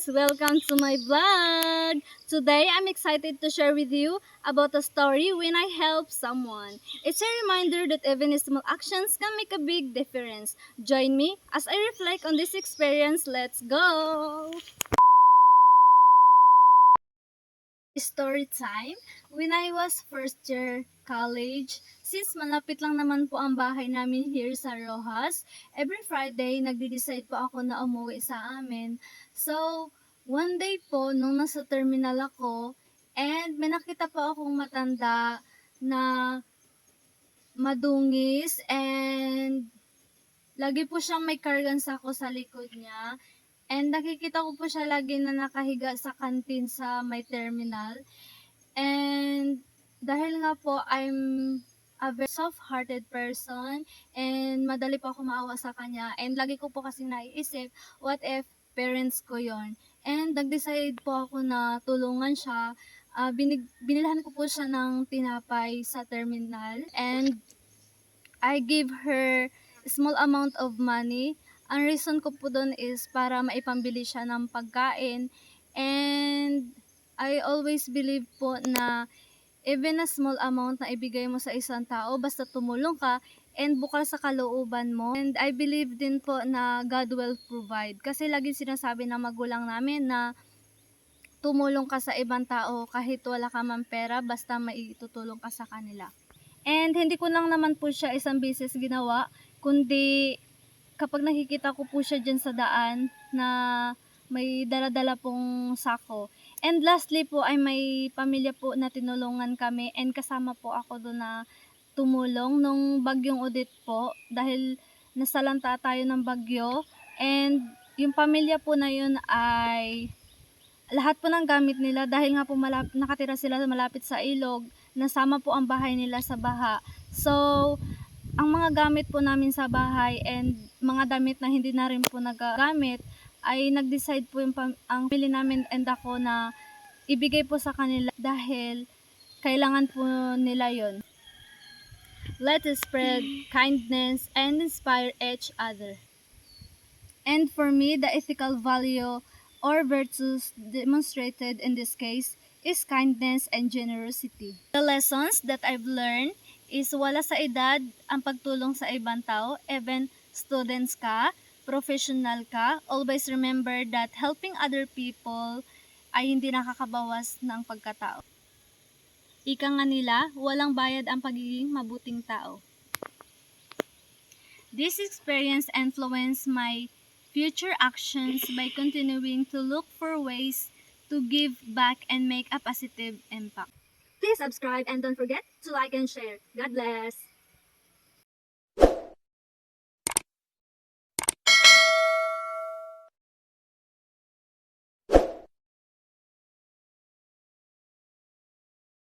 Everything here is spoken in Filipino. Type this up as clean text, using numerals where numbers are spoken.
guys! Welcome to my vlog! Today, I'm excited to share with you about a story when I help someone. It's a reminder that even small actions can make a big difference. Join me as I reflect on this experience. Let's go! Story time. When I was first year college, since malapit lang naman po ang bahay namin here sa Rojas, every Friday nagde-decide po ako na umuwi sa amin. So, one day po, nung nasa terminal ako, and may nakita po akong matanda na madungis and lagi po siyang may kargan sako sa likod niya. And nakikita ko po siya lagi na nakahiga sa kantin sa may terminal. And dahil nga po I'm a very soft-hearted person and madali po ako maawa sa kanya. And lagi ko po kasi naiisip, what if parents ko yon. And nag-decide po ako na tulungan siya. Binilhan ko po siya ng tinapay sa terminal. And I give her small amount of money. Ang reason ko po doon is para maipambili siya ng pagkain. And I always believe po na even a small amount na ibigay mo sa isang tao, basta tumulong ka and bukas sa kalooban mo. And I believe din po na God will provide. Kasi lagi sinasabi ng magulang namin na tumulong ka sa ibang tao kahit wala ka man pera, basta maitutulong ka sa kanila. And hindi ko lang naman po siya isang beses ginawa, kundi kapag nakikita ko po siya dyan sa daan na may dala-dala pong sako. And lastly po ay may pamilya po na tinulungan kami and kasama po ako doon na tumulong nung bagyong Odette po dahil nasalanta tayo ng bagyo. And yung pamilya po na yun ay lahat po ng gamit nila dahil nga po nakatira sila malapit sa ilog, nasama po ang bahay nila sa baha. So, ang mga gamit po namin sa bahay and mga damit na hindi na rin po nagagamit ay nag-decide po ang pili namin and ako na ibigay po sa kanila dahil kailangan po nila yon. Let us spread kindness and inspire each other. And for me, the ethical value or virtues demonstrated in this case is kindness and generosity. The lessons that I've learned is wala sa edad ang pagtulong sa ibang tao, even students ka, professional ka, always remember that helping other people ay hindi nakakabawas ng pagkatao. Ika nga nila, walang bayad ang pagiging mabuting tao. This experience influenced my future actions by continuing to look for ways to give back and make a positive impact. Please subscribe and don't forget to like and share. God bless!